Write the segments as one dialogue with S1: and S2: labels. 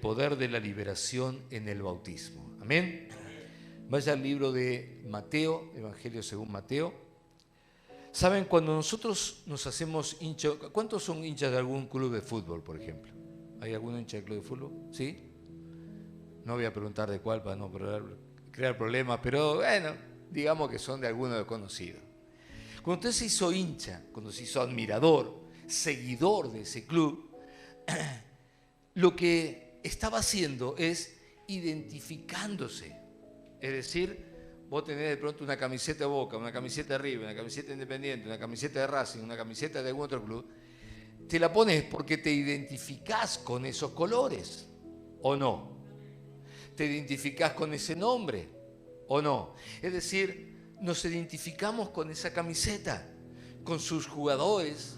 S1: poder de la liberación en el bautismo. Amén. Vaya al libro de Mateo, Evangelio según Mateo. ¿Saben? Cuando nosotros nos hacemos hinchas, ¿cuántos son hinchas de algún club de fútbol, por ejemplo? ¿Hay algún hincha del club de fútbol? ¿Sí? No voy a preguntar de cuál para no crear problemas, pero bueno, digamos que son de alguno conocido. Cuando usted se hizo hincha, cuando se hizo admirador, seguidor de ese club, lo que estaba haciendo es identificándose. Es decir, vos tenés de pronto una camiseta de Boca, una camiseta de River, una camiseta de Independiente, una camiseta de Racing, una camiseta de algún otro club, te la pones porque te identificás con esos colores, ¿o no? ¿Te identificás con ese nombre, o no? Es decir, nos identificamos con esa camiseta, con sus jugadores,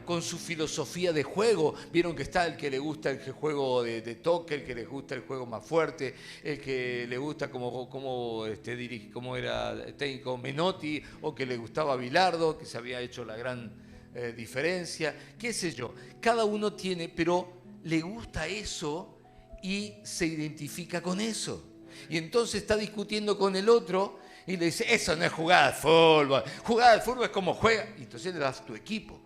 S1: con su filosofía de juego. Vieron que está el que le gusta el juego de toque, el que le gusta el juego más fuerte, el que le gusta cómo era técnico Menotti, o que le gustaba Bilardo, que se había hecho la gran diferencia, qué sé yo. Cada uno tiene, pero le gusta eso y se identifica con eso. Y entonces está discutiendo con el otro y le dice, eso no es jugada de fútbol, jugada de fútbol es como juega. Y entonces le das tu equipo.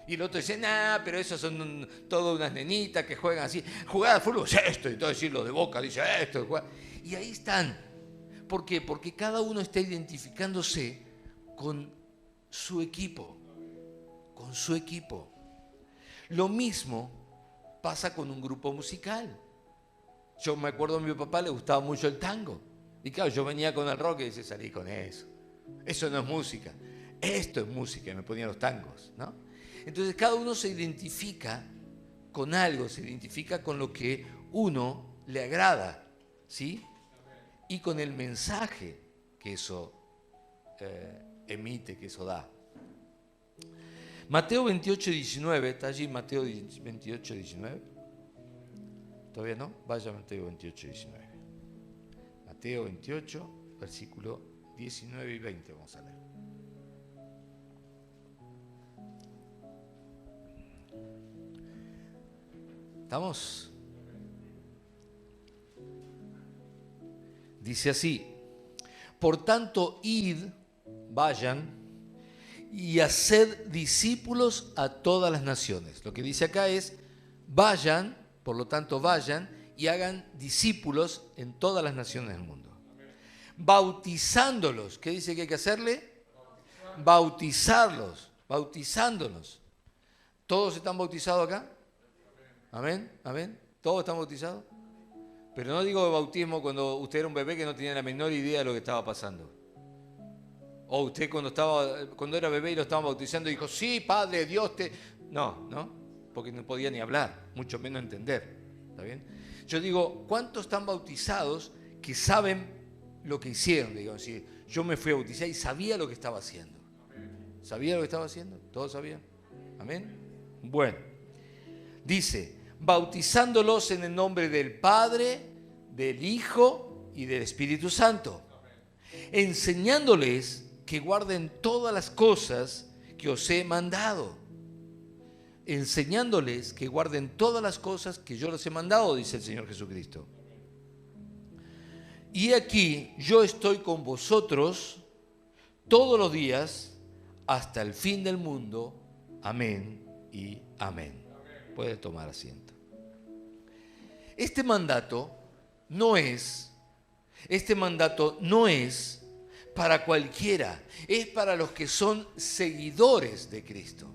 S1: Y el otro dice, nah, pero esos son todas unas nenitas que juegan así. Jugada de fútbol es esto, y todo decir lo de Boca dice esto. Y ahí están. ¿Por qué? Porque cada uno está identificándose con su equipo. Con su equipo. Lo mismo pasa con un grupo musical. Yo me acuerdo a mi papá le gustaba mucho el tango. Y claro, yo venía con el rock y decía, salí con eso. Eso no es música. Esto es música. Y me ponía los tangos, ¿no? Entonces cada uno se identifica con algo, se identifica con lo que uno le agrada, ¿sí? Y con el mensaje que eso emite, que eso da. Mateo 28, 19, ¿está allí Mateo 28, 19? ¿Todavía no? Vaya a Mateo 28, 19. Mateo 28, versículo 19 y 20 vamos a leer. ¿Estamos? Dice así, por tanto, id, vayan, y haced discípulos a todas las naciones. Lo que dice acá es, vayan, por lo tanto vayan, y hagan discípulos en todas las naciones del mundo. Bautizándolos. ¿Qué dice que hay que hacerle? Bautizarlos, bautizándolos. ¿Todos están bautizados acá? Amén, amén. ¿Todos están bautizados? Pero no digo de bautismo cuando usted era un bebé que no tenía la menor idea de lo que estaba pasando. O usted cuando era bebé y lo estaban bautizando dijo, sí, Padre, Dios te... No, porque no podía ni hablar, mucho menos entender. ¿Está bien? Yo digo, ¿cuántos están bautizados que saben lo que hicieron? Digo, si yo me fui a bautizar y sabía lo que estaba haciendo. ¿Sabía lo que estaba haciendo? ¿Todos sabían? ¿Amén? Bueno, dice, bautizándolos en el nombre del Padre, del Hijo y del Espíritu Santo, enseñándoles que guarden todas las cosas que os he mandado. Enseñándoles que guarden todas las cosas que yo les he mandado, dice el Señor Jesucristo. Y aquí yo estoy con vosotros todos los días hasta el fin del mundo. Amén y amén. Puede tomar asiento. Este mandato no es para cualquiera, es para los que son seguidores de Cristo.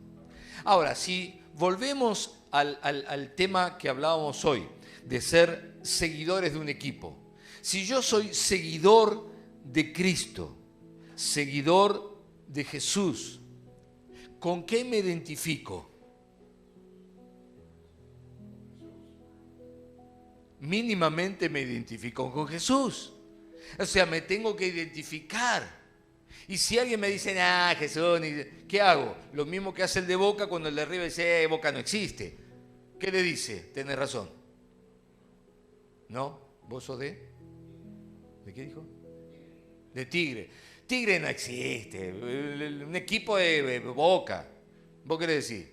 S1: Ahora, si volvemos al tema que hablábamos hoy, de ser seguidores de un equipo. Si yo soy seguidor de Cristo, seguidor de Jesús, ¿con qué me identifico? Mínimamente me identifico con Jesús. O sea, me tengo que identificar. Y si alguien me dice, Jesús, ¿qué hago? Lo mismo que hace el de Boca cuando el de arriba dice, Boca no existe. ¿Qué le dice? Tenés razón. ¿No? ¿Vos sos de qué dijo? De Tigre. Tigre no existe. Un equipo de Boca. ¿Vos qué le decís?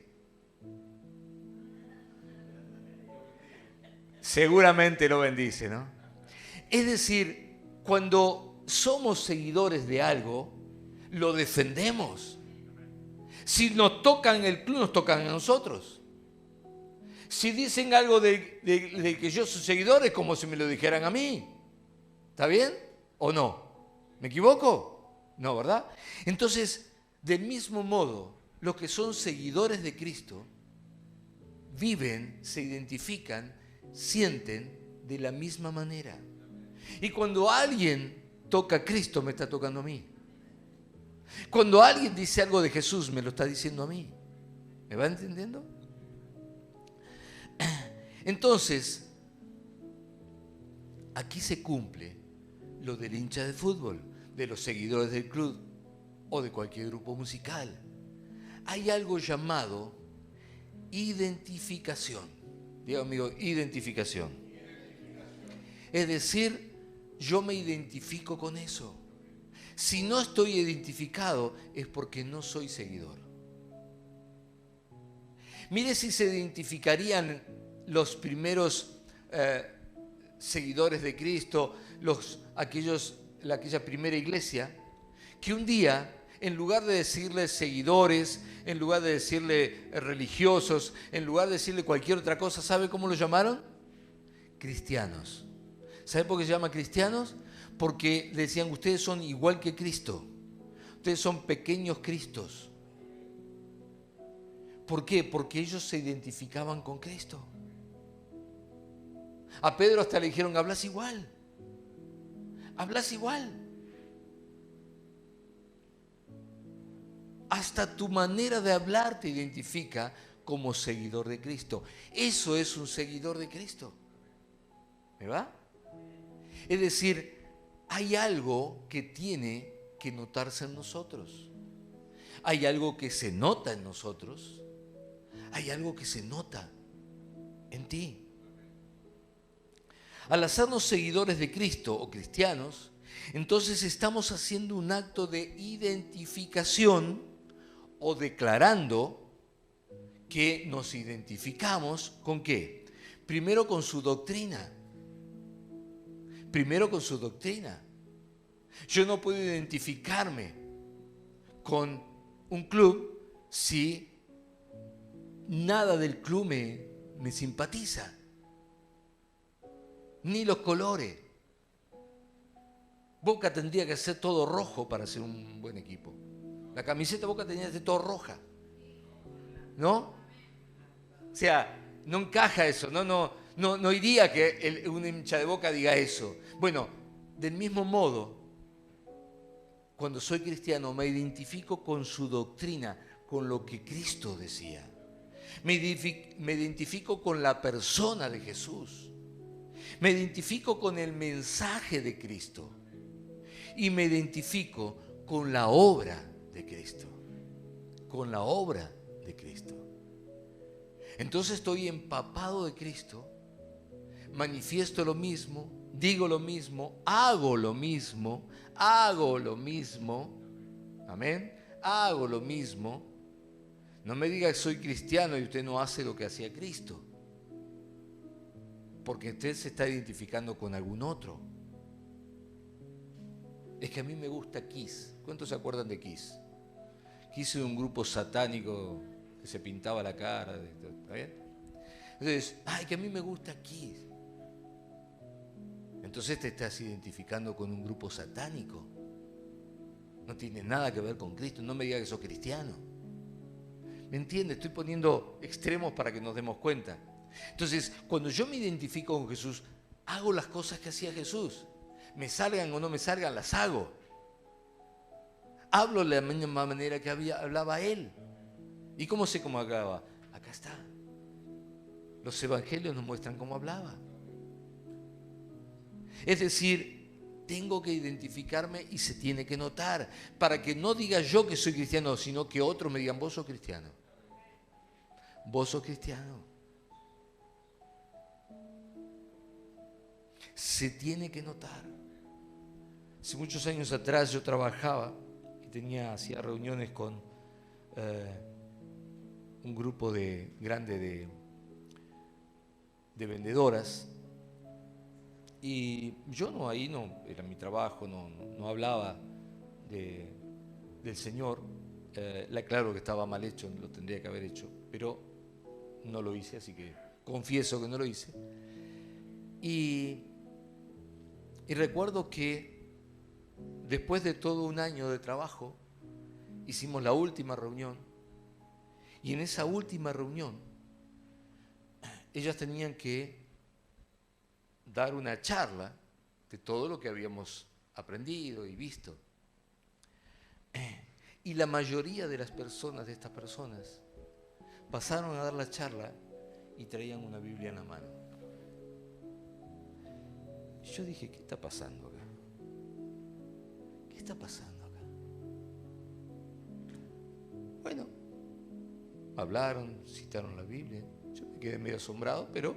S1: Seguramente lo bendice, ¿no? Es decir, cuando somos seguidores de algo, lo defendemos. Si nos tocan el club, nos tocan a nosotros. Si dicen algo de que yo soy seguidor, es como si me lo dijeran a mí. ¿Está bien o no? ¿Me equivoco? No, ¿verdad? Entonces, del mismo modo, los que son seguidores de Cristo viven, se identifican, sienten de la misma manera. Y cuando alguien toca a Cristo, me está tocando a mí. Cuando alguien dice algo de Jesús, me lo está diciendo a mí. ¿Me va entendiendo? Entonces, aquí se cumple lo del hincha de fútbol, de los seguidores del club o de cualquier grupo musical. Hay algo llamado identificación. Diga amigo, identificación. Es decir, yo me identifico con eso. Si no estoy identificado es porque no soy seguidor. Mire si se identificarían los primeros seguidores de Cristo, aquella primera iglesia, que un día, en lugar de decirle seguidores, en lugar de decirle religiosos, en lugar de decirle cualquier otra cosa, ¿sabe cómo lo llamaron? Cristianos. ¿Sabe por qué se llama cristianos? Porque decían, ustedes son igual que Cristo. Ustedes son pequeños Cristos. ¿Por qué? Porque ellos se identificaban con Cristo. A Pedro hasta le dijeron, hablas igual. Hablas igual. Hasta tu manera de hablar te identifica como seguidor de Cristo. Eso es un seguidor de Cristo. ¿Me va? Es decir, hay algo que tiene que notarse en nosotros. Hay algo que se nota en nosotros. Hay algo que se nota en ti. Al hacernos seguidores de Cristo o cristianos, entonces estamos haciendo un acto de identificación o declarando que nos identificamos ¿con qué? Primero con su doctrina. Primero con su doctrina. Yo no puedo identificarme con un club si nada del club me simpatiza. Ni los colores. Boca tendría que ser todo rojo para ser un buen equipo. La camiseta Boca tenía que ser todo roja. ¿No? O sea, no encaja eso. No iría que un hincha de Boca diga eso. Bueno, del mismo modo, cuando soy cristiano me identifico con su doctrina, con lo que Cristo decía. Me identifico con la persona de Jesús. Me identifico con el mensaje de Cristo. Y me identifico con la obra de Cristo. Con la obra de Cristo. Entonces estoy empapado de Cristo, manifiesto lo mismo, digo lo mismo, hago lo mismo, amén, hago lo mismo. No me diga que soy cristiano y usted no hace lo que hacía Cristo, porque usted se está identificando con algún otro. Es que a mí me gusta Kiss. ¿Cuántos se acuerdan de Kiss? Kiss era un grupo satánico que se pintaba la cara, ¿está bien? Entonces, ay, que a mí me gusta Kiss. Entonces te estás identificando con un grupo satánico. No tiene nada que ver con Cristo. No me digas que sos cristiano. ¿Me entiendes? Estoy poniendo extremos para que nos demos cuenta. Entonces, cuando yo me identifico con Jesús, hago las cosas que hacía Jesús. Me salgan o no me salgan, las hago. Hablo de la misma manera que hablaba Él. ¿Y cómo sé cómo hablaba? Acá está. Los evangelios nos muestran cómo hablaba. Es decir, tengo que identificarme y se tiene que notar. Para que no diga yo que soy cristiano, sino que otros me digan, vos sos cristiano. Vos sos cristiano. Se tiene que notar. Hace muchos años atrás yo trabajaba y hacía reuniones con un grupo grande de vendedoras. Y yo no, ahí no, era mi trabajo, no hablaba del Señor. Claro que estaba mal hecho, lo tendría que haber hecho, pero no lo hice, así que confieso que no lo hice. Y recuerdo que después de todo un año de trabajo, hicimos la última reunión, y en esa última reunión, ellas tenían que dar una charla de todo lo que habíamos aprendido y visto. Y la mayoría de las personas, de estas personas, pasaron a dar la charla y traían una Biblia en la mano. Y yo dije, ¿qué está pasando acá? ¿Qué está pasando acá? Bueno, hablaron, citaron la Biblia. Yo me quedé medio asombrado, pero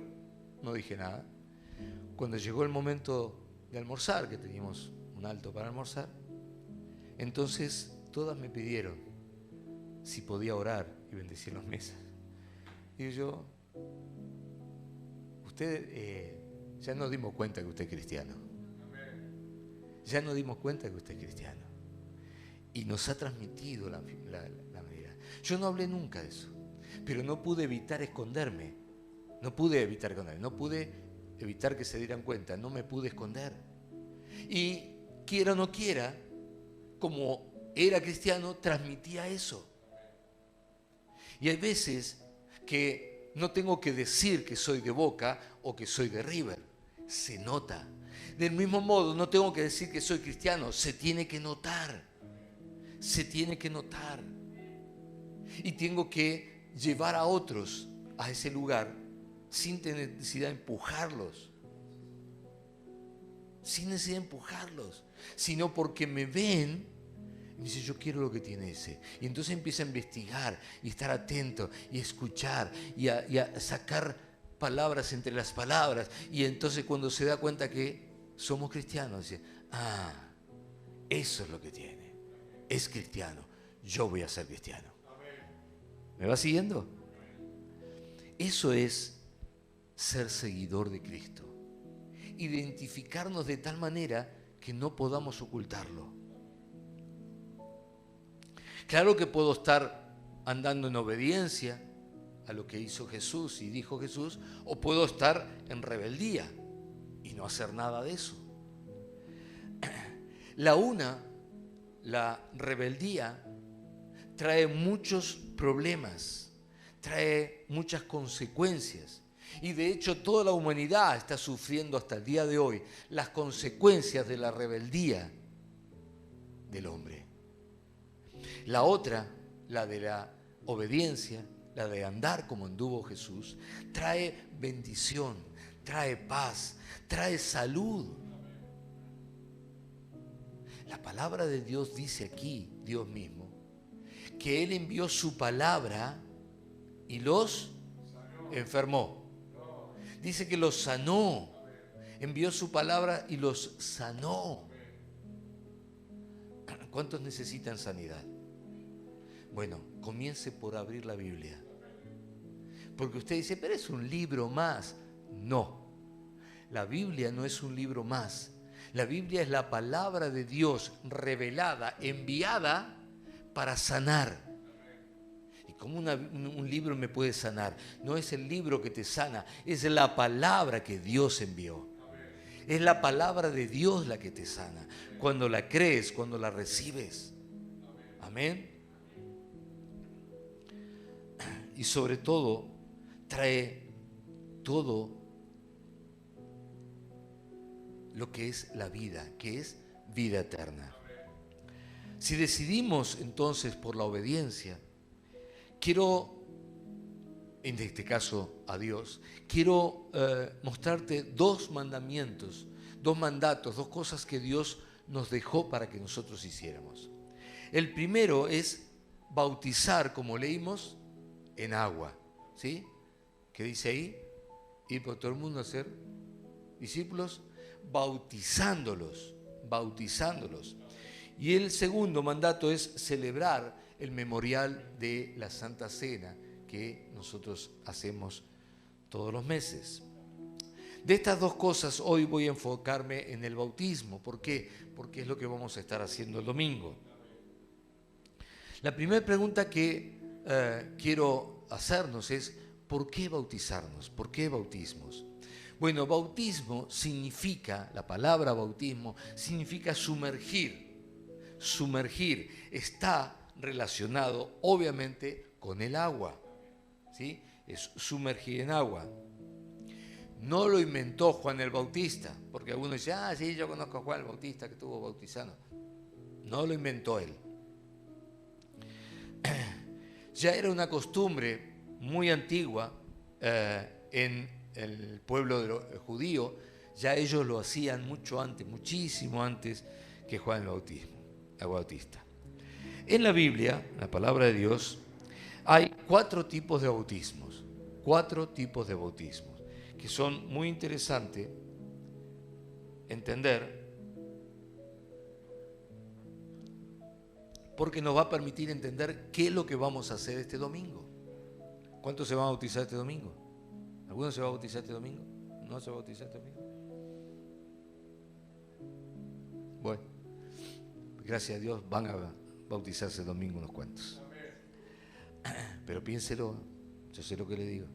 S1: no dije nada. Cuando llegó el momento de almorzar, que teníamos un alto para almorzar, entonces todas me pidieron si podía orar y bendecir las mesas. Y yo, usted, ya nos dimos cuenta que usted es cristiano. Ya nos dimos cuenta que usted es cristiano. Y nos ha transmitido la medida. Yo no hablé nunca de eso, pero no pude evitar esconderme. No pude evitar que se dieran cuenta, no me pude esconder. Y quiera o no quiera, como era cristiano, transmitía eso. Y hay veces que no tengo que decir que soy de Boca o que soy de River, se nota. Del mismo modo, no tengo que decir que soy cristiano, se tiene que notar. Se tiene que notar. Y tengo que llevar a otros a ese lugar sin tener necesidad de empujarlos. Sin necesidad de empujarlos. Sino porque me ven y me dicen, yo quiero lo que tiene ese. Y entonces empieza a investigar y estar atento y escuchar y a sacar palabras entre las palabras. Y entonces cuando se da cuenta que somos cristianos, dice, eso es lo que tiene. Es cristiano. Yo voy a ser cristiano. ¿Me va siguiendo? Eso es ser seguidor de Cristo. Identificarnos de tal manera que no podamos ocultarlo. Claro que puedo estar andando en obediencia a lo que hizo Jesús y dijo Jesús, o puedo estar en rebeldía y no hacer nada de eso. La rebeldía trae muchos problemas, trae muchas consecuencias. Y de hecho toda la humanidad está sufriendo hasta el día de hoy las consecuencias de la rebeldía del hombre. La otra, la de la obediencia, la de andar como anduvo Jesús, trae bendición, trae paz, trae salud. La palabra de Dios dice aquí, Dios mismo, que Él envió su palabra y los enfermó. Dice que los sanó. Envió su palabra y los sanó. ¿Cuántos necesitan sanidad? Bueno, comience por abrir la Biblia. Porque usted dice, pero es un libro más. No, la Biblia no es un libro más. La Biblia es la palabra de Dios revelada, enviada para sanar. ¿Y cómo un libro me puede sanar? No es el libro que te sana, es la palabra que Dios envió. Es la palabra de Dios la que te sana. Cuando la crees, cuando la recibes. Amén. Y sobre todo, trae todo lo que es la vida, que es vida eterna. Si decidimos entonces por la obediencia, quiero, en este caso a Dios, quiero mostrarte dos mandamientos, dos mandatos, dos cosas que Dios nos dejó para que nosotros hiciéramos. El primero es bautizar, como leímos, en agua, ¿sí? ¿Qué dice ahí? Ir por todo el mundo a ser discípulos, bautizándolos. Y el segundo mandato es celebrar el memorial de la Santa Cena que nosotros hacemos todos los meses. De estas dos cosas hoy voy a enfocarme en el bautismo. ¿Por qué? Porque es lo que vamos a estar haciendo el domingo. La primera pregunta que quiero hacernos es, ¿por qué bautizarnos? ¿Por qué bautismos? Bueno, bautismo significa, la palabra bautismo significa sumergir. Sumergir está relacionado obviamente con el agua, ¿sí? Es sumergir en agua. No lo inventó Juan el Bautista, porque algunos dicen, sí, yo conozco a Juan el Bautista que estuvo bautizando. No lo inventó él. Ya era una costumbre muy antigua en el pueblo judío, ya ellos lo hacían mucho antes, muchísimo antes que Juan el Bautista. En la Biblia, en la palabra de Dios, hay 4 tipos de bautismos, 4 tipos de bautismos, que son muy interesantes entender, porque nos va a permitir entender qué es lo que vamos a hacer este domingo. ¿Cuántos se van a bautizar este domingo? ¿Alguno se va a bautizar este domingo? ¿No se va a bautizar este domingo? Bueno, gracias a Dios van a bautizarse el domingo unos cuantos. Pero piénselo, yo sé lo que le digo.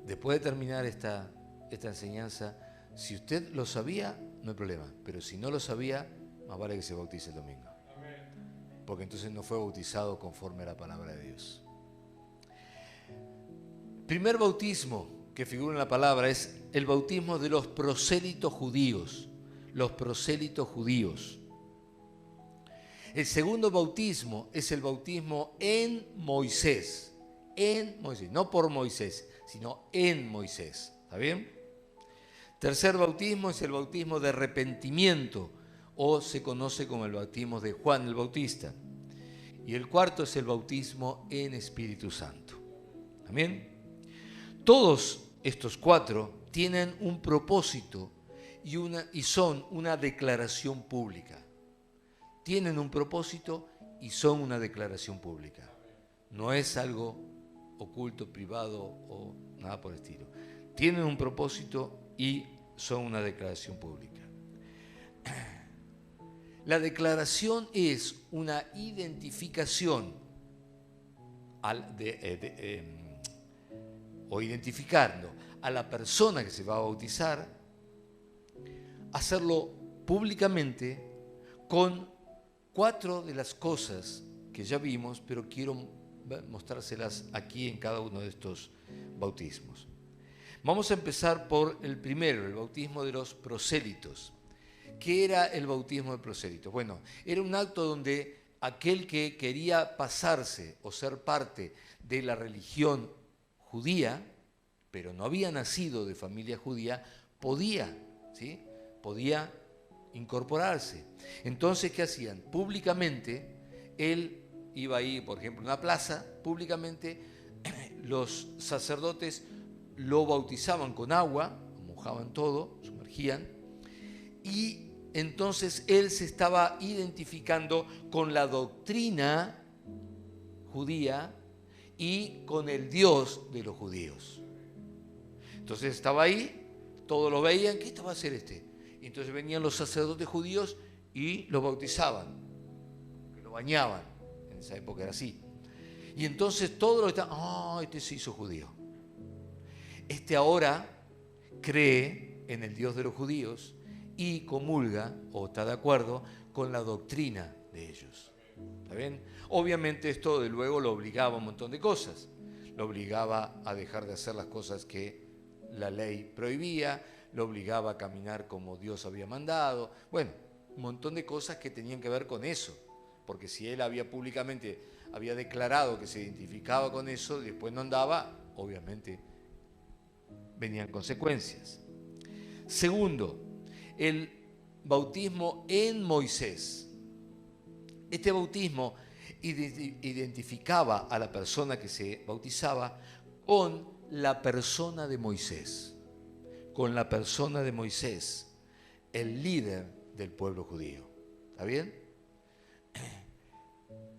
S1: Después de terminar esta enseñanza, si usted lo sabía, no hay problema. Pero si no lo sabía, más vale que se bautice el domingo. Porque entonces no fue bautizado conforme a la palabra de Dios. Primer bautismo que figura en la palabra es el bautismo de los prosélitos judíos. Los prosélitos judíos. El segundo bautismo es el bautismo en Moisés. En Moisés, no por Moisés, sino en Moisés. ¿Está bien? Tercer bautismo es el bautismo de arrepentimiento, o se conoce como el bautismo de Juan el Bautista. Y el cuarto es el bautismo en Espíritu Santo. ¿Amén? Todos estos 4 tienen un propósito y son una declaración pública. Tienen un propósito y son una declaración pública. No es algo oculto, privado o nada por el estilo. Tienen un propósito y son una declaración pública. La declaración es una identificación o identificando a la persona que se va a bautizar, hacerlo públicamente con 4 de las cosas que ya vimos, pero quiero mostrárselas aquí en cada uno de estos bautismos. Vamos a empezar por el primero, el bautismo de los prosélitos. ¿Qué era el bautismo de prosélitos? Bueno, era un acto donde aquel que quería pasarse o ser parte de la religión judía, pero no había nacido de familia judía, podía, ¿sí? Podía incorporarse. Entonces, ¿qué hacían? Públicamente, él iba ahí, por ejemplo, en una plaza, públicamente, los sacerdotes lo bautizaban con agua, mojaban todo, sumergían, y entonces él se estaba identificando con la doctrina judía y con el Dios de los judíos. Entonces estaba ahí, todos lo veían, ¿qué va a hacer este? Y entonces venían los sacerdotes judíos y lo bautizaban, lo bañaban, en esa época era así. Y entonces todos lo estaban, este se hizo judío. Este ahora cree en el Dios de los judíos y comulga o está de acuerdo con la doctrina de ellos. ¿Está bien? Obviamente esto de luego lo obligaba a un montón de cosas. Lo obligaba a dejar de hacer las cosas que la ley prohibía, lo obligaba a caminar como Dios había mandado. Bueno, un montón de cosas que tenían que ver con eso. Porque si él públicamente había declarado que se identificaba con eso, después no andaba, obviamente venían consecuencias. Segundo, el bautismo en Moisés. Este bautismo identificaba a la persona que se bautizaba con la persona de Moisés. Con la persona de Moisés, el líder del pueblo judío. ¿Está bien?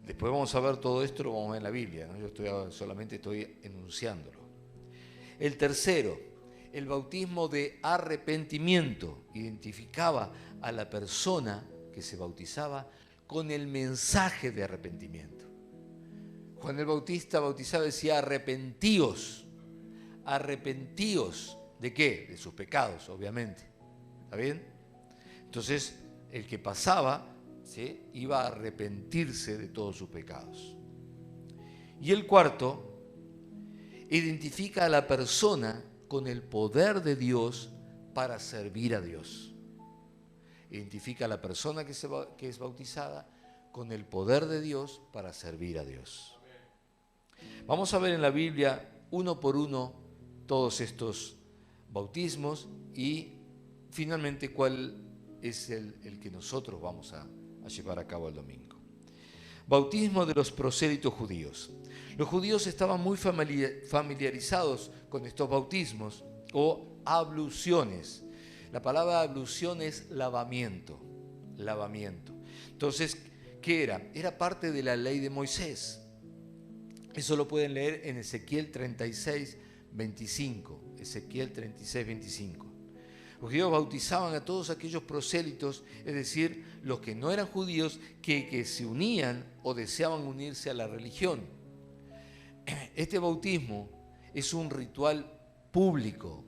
S1: Después vamos a ver todo esto, lo vamos a ver en la Biblia, ¿no? Yo solamente estoy enunciándolo. El tercero, el bautismo de arrepentimiento identificaba a la persona que se bautizaba con el mensaje de arrepentimiento. Juan el Bautista bautizaba y decía: arrepentíos. ¿Arrepentíos de qué? De sus pecados, obviamente. ¿Está bien? Entonces, el que pasaba, ¿sí?, iba a arrepentirse de todos sus pecados. Y el cuarto, identifica a la persona con el poder de Dios para servir a Dios. Identifica a la persona que es bautizada con el poder de Dios para servir a Dios. Vamos a ver en la Biblia uno por uno todos estos bautismos y finalmente cuál es el que nosotros vamos a llevar a cabo el domingo. Bautismo de los prosélitos judíos. Los judíos estaban muy familiarizados con estos bautismos o abluciones. La palabra ablución es lavamiento. Entonces, ¿qué era? Era parte de la ley de Moisés. Eso lo pueden leer en Ezequiel 36, 25. Ezequiel 36, 25. Los judíos bautizaban a todos aquellos prosélitos, es decir, los que no eran judíos, que se unían o deseaban unirse a la religión. Este bautismo es un ritual público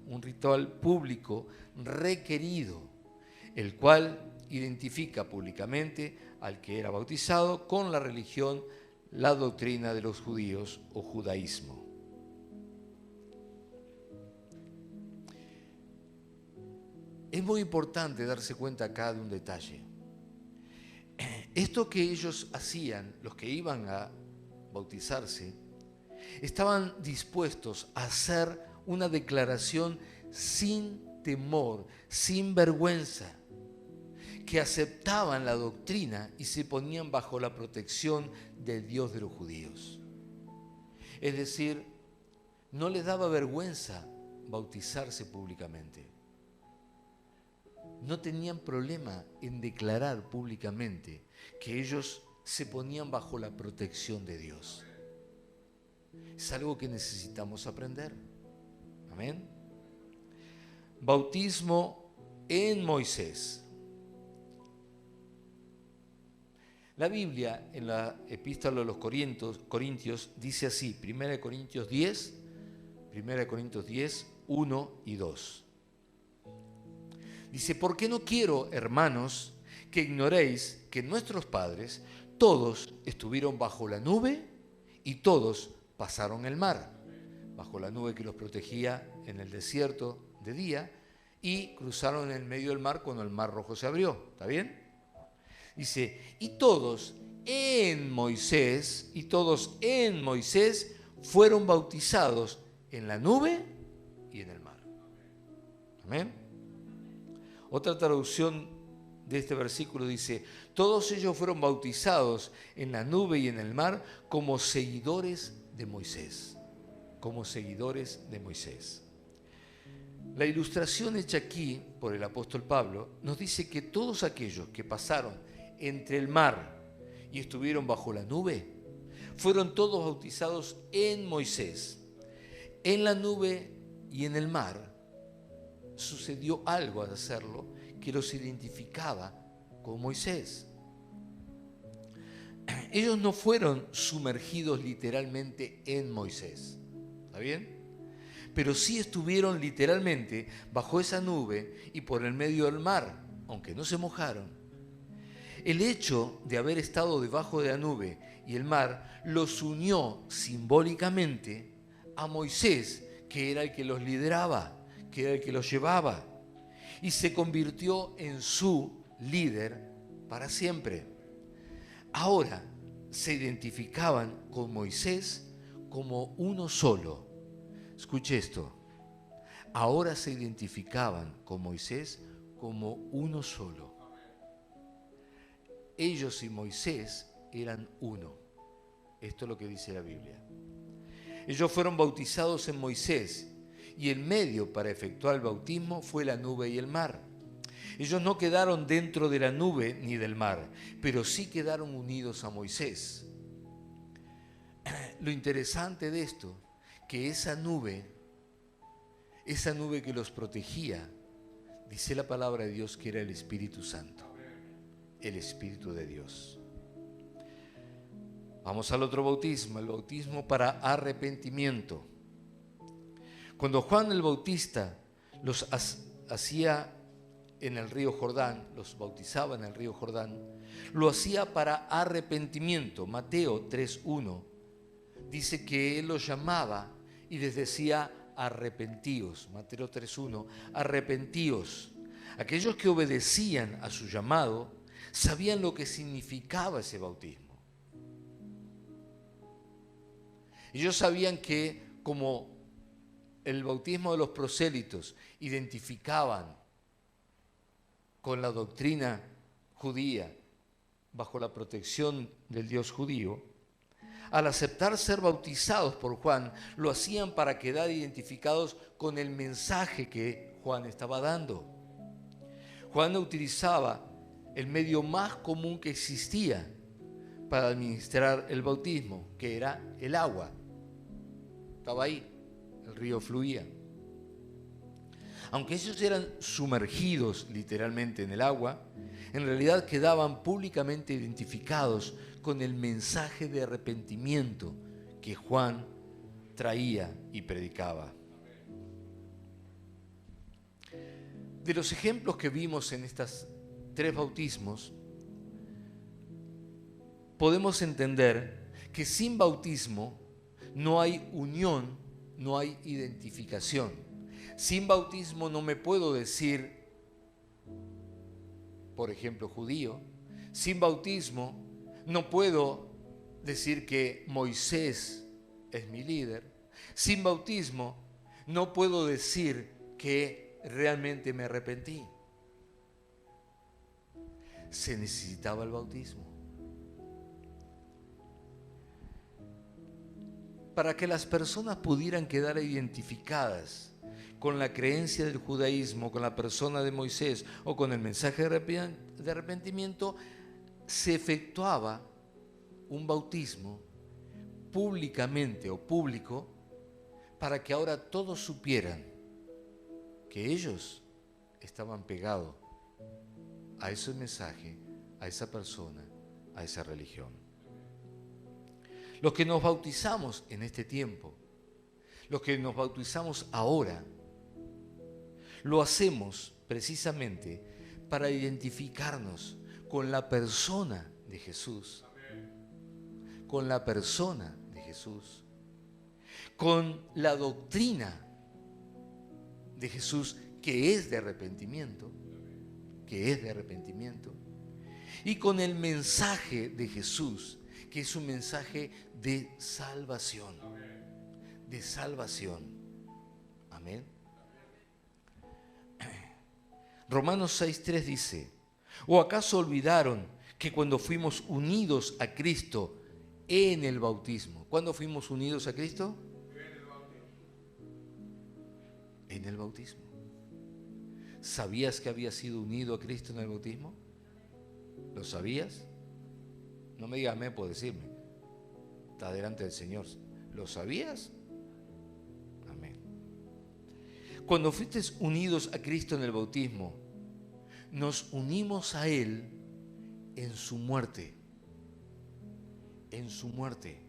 S1: requerido, el cual identifica públicamente al que era bautizado con la religión, la doctrina de los judíos o judaísmo. Es muy importante darse cuenta acá de un detalle. Esto que ellos hacían, los que iban a bautizarse, estaban dispuestos a hacer una declaración sin temor, sin vergüenza, que aceptaban la doctrina y se ponían bajo la protección del Dios de los judíos. Es decir, no les daba vergüenza bautizarse públicamente. No tenían problema en declarar públicamente que ellos se ponían bajo la protección de Dios. Es algo que necesitamos aprender. Amén. Bautismo en Moisés. La Biblia en la epístola a los Corintios dice así, 1 Corintios 10, 1 y 2. Dice: ¿por qué no quiero, hermanos, que ignoréis que nuestros padres todos estuvieron bajo la nube y todos pasaron el mar? Bajo la nube que los protegía en el desierto de día y cruzaron en el medio del mar cuando el mar rojo se abrió. ¿Está bien? Dice, y todos en Moisés fueron bautizados en la nube y en el mar. Amén. Otra traducción de este versículo dice: todos ellos fueron bautizados en la nube y en el mar como seguidores de Moisés. Como seguidores de Moisés. La ilustración hecha aquí por el apóstol Pablo nos dice que todos aquellos que pasaron entre el mar y estuvieron bajo la nube fueron todos bautizados en Moisés. En la nube y en el mar sucedió algo al hacerlo que los identificaba con Moisés. Ellos no fueron sumergidos literalmente en Moisés, ¿está bien? Pero sí estuvieron literalmente bajo esa nube y por el medio del mar, aunque no se mojaron. El hecho de haber estado debajo de la nube y el mar los unió simbólicamente a Moisés, que era el que los lideraba, que era el que los llevaba, y se convirtió en su líder para siempre. Ahora se identificaban con Moisés como uno solo. Escuche esto. Ahora se identificaban con Moisés como uno solo. Ellos y Moisés eran uno. Esto es lo que dice la Biblia. Ellos fueron bautizados en Moisés y el medio para efectuar el bautismo fue la nube y el mar. Ellos no quedaron dentro de la nube ni del mar, pero sí quedaron unidos a Moisés. Lo interesante de esto, que esa nube esa nube que los protegía, dice la palabra de Dios que era el Espíritu Santo, el Espíritu de Dios. Vamos al otro bautismo, el bautismo para arrepentimiento. Cuando Juan el Bautista los hacía en el río Jordán, los bautizaba en el río Jordán, lo hacía para arrepentimiento. Mateo 3:1 dice que él los llamaba y les decía arrepentíos. Mateo 3:1, arrepentíos. Aquellos que obedecían a su llamado sabían lo que significaba ese bautismo. Ellos sabían que, como el bautismo de los prosélitos identificaban con la doctrina judía bajo la protección del Dios judío, al aceptar ser bautizados por Juan, lo hacían para quedar identificados con el mensaje que Juan estaba dando. Juan utilizaba el medio más común que existía para administrar el bautismo, que era el agua. Estaba ahí, el río fluía. Aunque ellos eran sumergidos literalmente en el agua, en realidad quedaban públicamente identificados con el mensaje de arrepentimiento que Juan traía y predicaba. De los ejemplos que vimos en estos 3 bautismos, podemos entender que sin bautismo no hay unión, no hay identificación. Sin bautismo no me puedo decir, por ejemplo, judío. Sin bautismo no puedo decir que Moisés es mi líder. Sin bautismo no puedo decir que realmente me arrepentí. Se necesitaba el bautismo. Para que las personas pudieran quedar identificadas con la creencia del judaísmo, con la persona de Moisés o con el mensaje de arrepentimiento, se efectuaba un bautismo públicamente o público para que ahora todos supieran que ellos estaban pegados a ese mensaje, a esa persona, a esa religión. Los que nos bautizamos en este tiempo, los que nos bautizamos ahora, lo hacemos precisamente para identificarnos con la persona de Jesús, con la persona de Jesús, con la doctrina de Jesús que es de arrepentimiento, y con el mensaje de Jesús, que es un mensaje de salvación, Amén. Romanos 6:3 dice: ¿o acaso olvidaron que cuando fuimos unidos a Cristo en el bautismo? ¿Cuándo fuimos unidos a Cristo? En el bautismo. ¿Sabías que habías sido unido a Cristo en el bautismo? ¿Lo sabías? No me digas amén por decirme. Está delante del Señor. ¿Lo sabías? Amén. Cuando fuiste unidos a Cristo en el bautismo, nos unimos a Él en su muerte. En su muerte.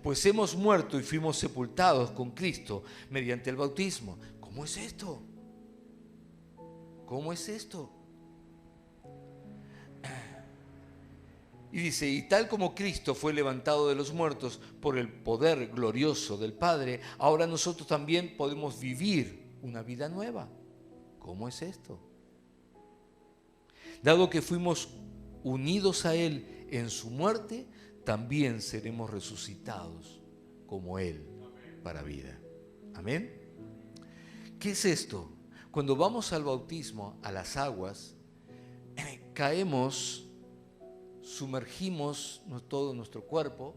S1: Pues hemos muerto y fuimos sepultados con Cristo mediante el bautismo. ¿Cómo es esto? ¿Cómo es esto? Y dice, y tal como Cristo fue levantado de los muertos por el poder glorioso del Padre, ahora nosotros también podemos vivir una vida nueva. ¿Cómo es esto? Dado que fuimos unidos a Él en su muerte, también seremos resucitados como Él para vida. ¿Amén? ¿Qué es esto? Cuando vamos al bautismo, a las aguas, caemos, sumergimos todo nuestro cuerpo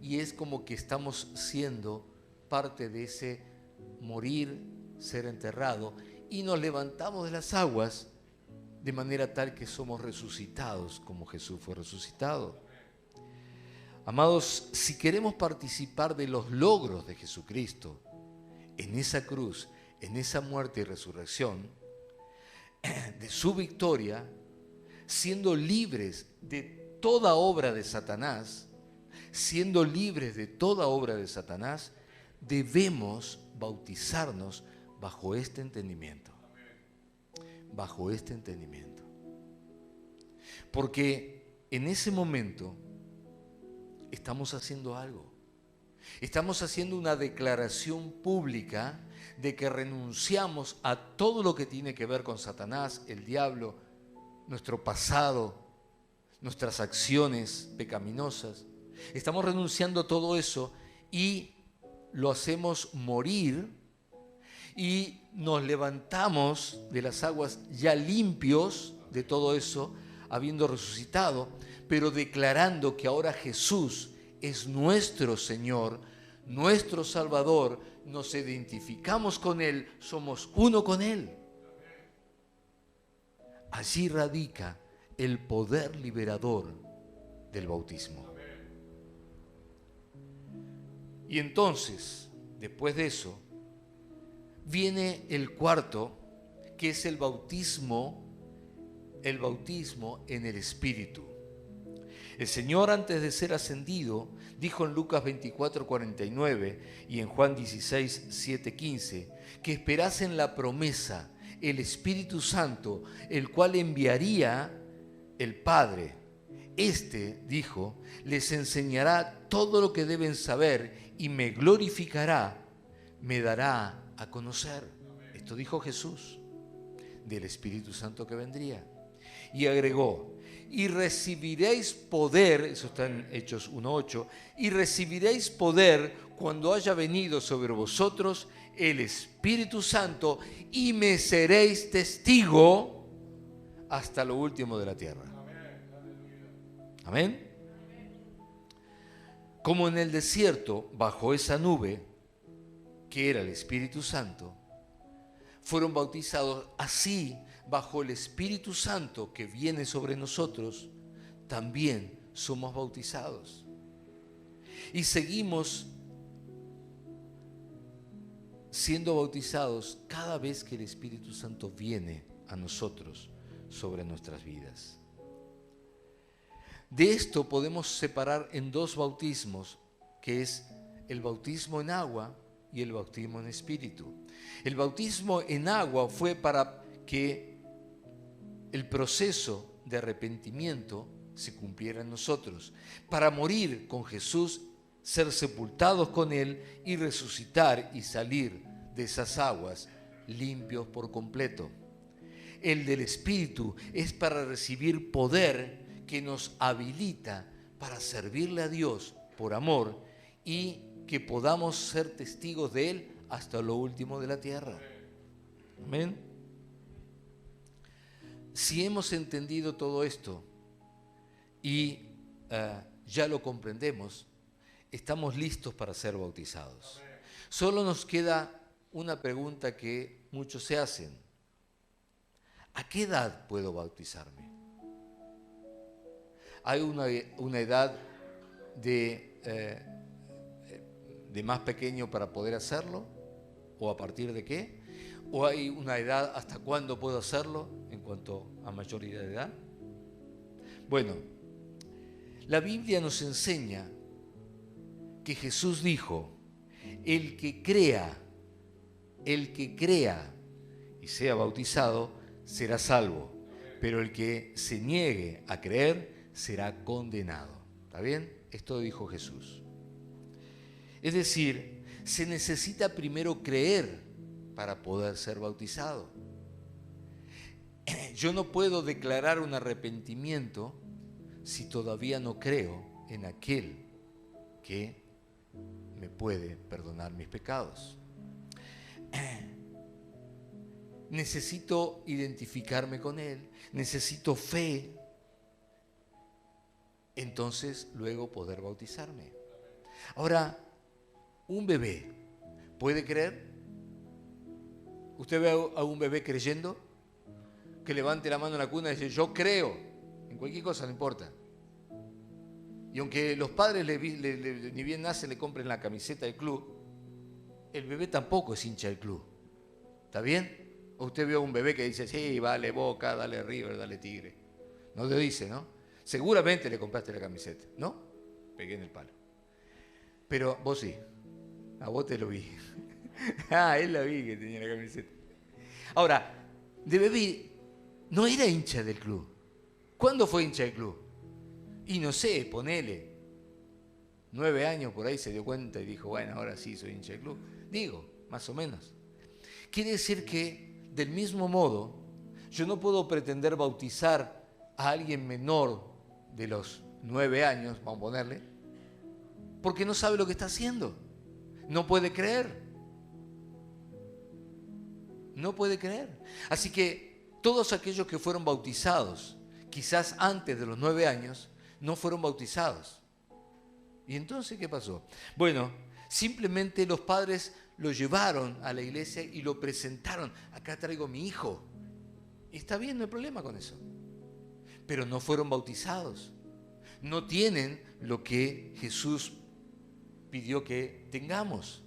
S1: y es como que estamos siendo parte de ese morir, ser enterrado, y nos levantamos de las aguas de manera tal que somos resucitados como Jesús fue resucitado. Amados, si queremos participar de los logros de Jesucristo en esa cruz, en esa muerte y resurrección, de su victoria, siendo libres de toda obra de Satanás, debemos bautizarnos bajo este entendimiento. Bajo este entendimiento. Porque en ese momento estamos haciendo algo. Estamos haciendo una declaración pública de que renunciamos a todo lo que tiene que ver con Satanás, el diablo, nuestro pasado, nuestras acciones pecaminosas. Estamos renunciando a todo eso y lo hacemos morir y nos levantamos de las aguas ya limpios de todo eso, habiendo resucitado, pero declarando que ahora Jesús es nuestro Señor, nuestro Salvador, nos identificamos con Él, somos uno con Él. Allí radica el poder liberador del bautismo. Y entonces, después de eso, viene el cuarto, que es el bautismo en el Espíritu. El Señor, antes de ser ascendido, dijo en Lucas 24:49 y en Juan 16:7-15, que esperasen la promesa, el Espíritu Santo, el cual enviaría el Padre. Este, dijo, les enseñará todo lo que deben saber y me glorificará, me dará a conocer. Esto dijo Jesús del Espíritu Santo que vendría. Y agregó, y recibiréis poder, eso está en Hechos 1:8, y recibiréis poder cuando haya venido sobre vosotros el Espíritu Santo y me seréis testigo hasta lo último de la tierra. Amén. Como en el desierto, bajo esa nube, que era el Espíritu Santo, fueron bautizados, así bajo el Espíritu Santo que viene sobre nosotros, también somos bautizados. Y seguimos siendo bautizados cada vez que el Espíritu Santo viene a nosotros sobre nuestras vidas. De esto podemos separar en dos bautismos, que es el bautismo en agua y el bautismo en espíritu. El bautismo en agua fue para que el proceso de arrepentimiento se cumpliera en nosotros, para morir con Jesús, ser sepultados con Él y resucitar y salir de esas aguas limpios por completo. El del Espíritu es para recibir poder que nos habilita para servirle a Dios por amor y que podamos ser testigos de Él hasta lo último de la tierra. Amén. Si hemos entendido todo esto y ya lo comprendemos, estamos listos para ser bautizados. Solo nos queda una pregunta que muchos se hacen. ¿A qué edad puedo bautizarme? ¿Hay una edad de más pequeño para poder hacerlo? ¿O a partir de qué? ¿O hay una edad hasta cuándo puedo hacerlo en cuanto a mayoría de edad? Bueno, la Biblia nos enseña que Jesús dijo, el que crea y sea bautizado será salvo, pero el que se niegue a creer será condenado. ¿Está bien? Esto dijo Jesús. Es decir, se necesita primero creer para poder ser bautizado. Yo no puedo declarar un arrepentimiento si todavía no creo en aquel que me puede perdonar mis pecados. Necesito identificarme con Él, necesito fe, entonces luego poder bautizarme. Ahora, un bebé, ¿puede creer? ¿Usted ve a un bebé creyendo? Que levante la mano en la cuna y dice, yo creo, en cualquier cosa, no importa. Y aunque los padres ni bien nace le compren la camiseta del club, el bebé tampoco es hincha del club. ¿Está bien? O usted vio a un bebé que dice, sí, vale Boca, dale River, dale Tigre. No lo dice, ¿no? Seguramente le compraste la camiseta, ¿no? Pegué en el palo. Pero vos sí. A vos te lo vi. Él la vi que tenía la camiseta. Ahora, de bebé no era hincha del club. ¿Cuándo fue hincha del club? Y no sé, ponele. 9 años por ahí se dio cuenta y dijo, bueno, ahora sí soy hincha del club. Digo, más o menos. Quiere decir que, del mismo modo, yo no puedo pretender bautizar a alguien menor de los 9 años, vamos a ponerle, porque no sabe lo que está haciendo. No puede creer. No puede creer. Así que todos aquellos que fueron bautizados, quizás antes de los 9 años, no fueron bautizados. ¿Y entonces qué pasó? Bueno, simplemente los padres lo llevaron a la iglesia y lo presentaron. Acá traigo a mi hijo. Y está bien, no hay problema con eso. Pero no fueron bautizados. No tienen lo que Jesús pidió que tengamos.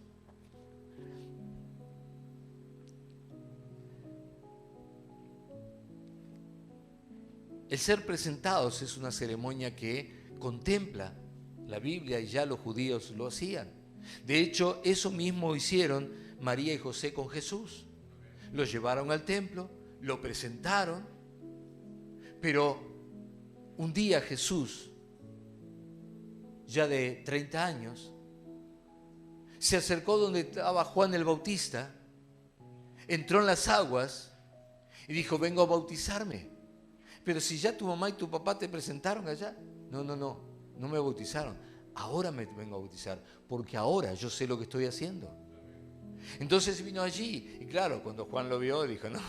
S1: El ser presentados es una ceremonia que contempla la Biblia y ya los judíos lo hacían. De hecho, eso mismo hicieron María y José con Jesús. Lo llevaron al templo, lo presentaron, pero un día Jesús, ya de 30 años, se acercó donde estaba Juan el Bautista, entró en las aguas y dijo, vengo a bautizarme. Pero si ya tu mamá y tu papá te presentaron allá. No me bautizaron. Ahora me vengo a bautizar, porque ahora yo sé lo que estoy haciendo. Entonces vino allí, y claro, cuando Juan lo vio, dijo, no,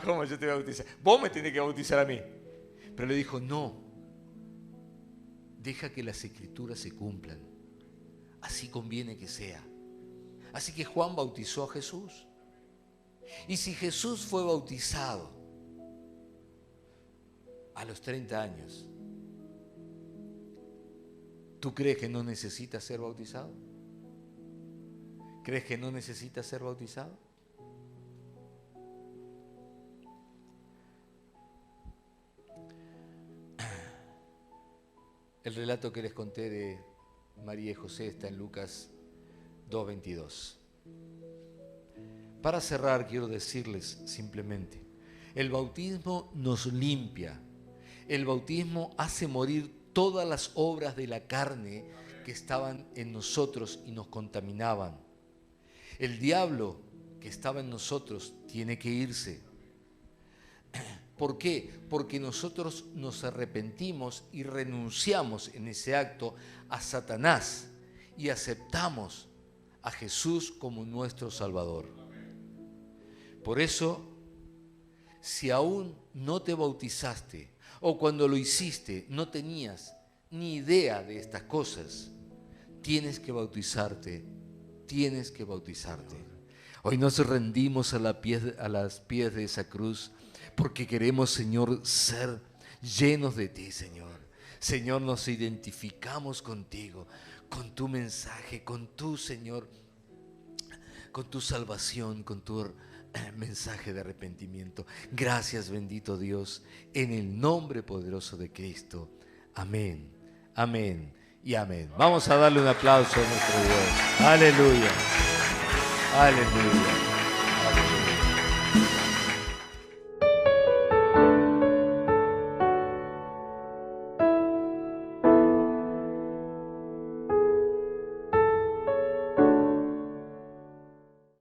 S1: ¿cómo yo te voy a bautizar? Vos me tenés que bautizar a mí. Pero le dijo, no, deja que las escrituras se cumplan. Así conviene que sea. Así que Juan bautizó a Jesús. Y si Jesús fue bautizado a los 30 años, ¿tú crees que no necesita ser bautizado? ¿Crees que no necesita ser bautizado? El relato que les conté de María y José está en Lucas 2:22. Para cerrar, quiero decirles simplemente, el bautismo nos limpia. El bautismo hace morir todas las obras de la carne que estaban en nosotros y nos contaminaban. El diablo que estaba en nosotros tiene que irse. ¿Por qué? Porque nosotros nos arrepentimos y renunciamos en ese acto a Satanás y aceptamos a Jesús como nuestro Salvador. Por eso, si aún no te bautizaste o cuando lo hiciste no tenías ni idea de estas cosas, tienes que bautizarte, tienes que bautizarte. Hoy nos rendimos a las pies de esa cruz porque queremos, Señor, ser llenos de ti, Señor. Señor, nos identificamos contigo, con tu mensaje, con tu, Señor, con tu salvación, con tu mensaje de arrepentimiento. Gracias, bendito Dios, en el nombre poderoso de Cristo. Amén, amén y amén. Vamos a darle un aplauso a nuestro Dios. Aleluya, aleluya.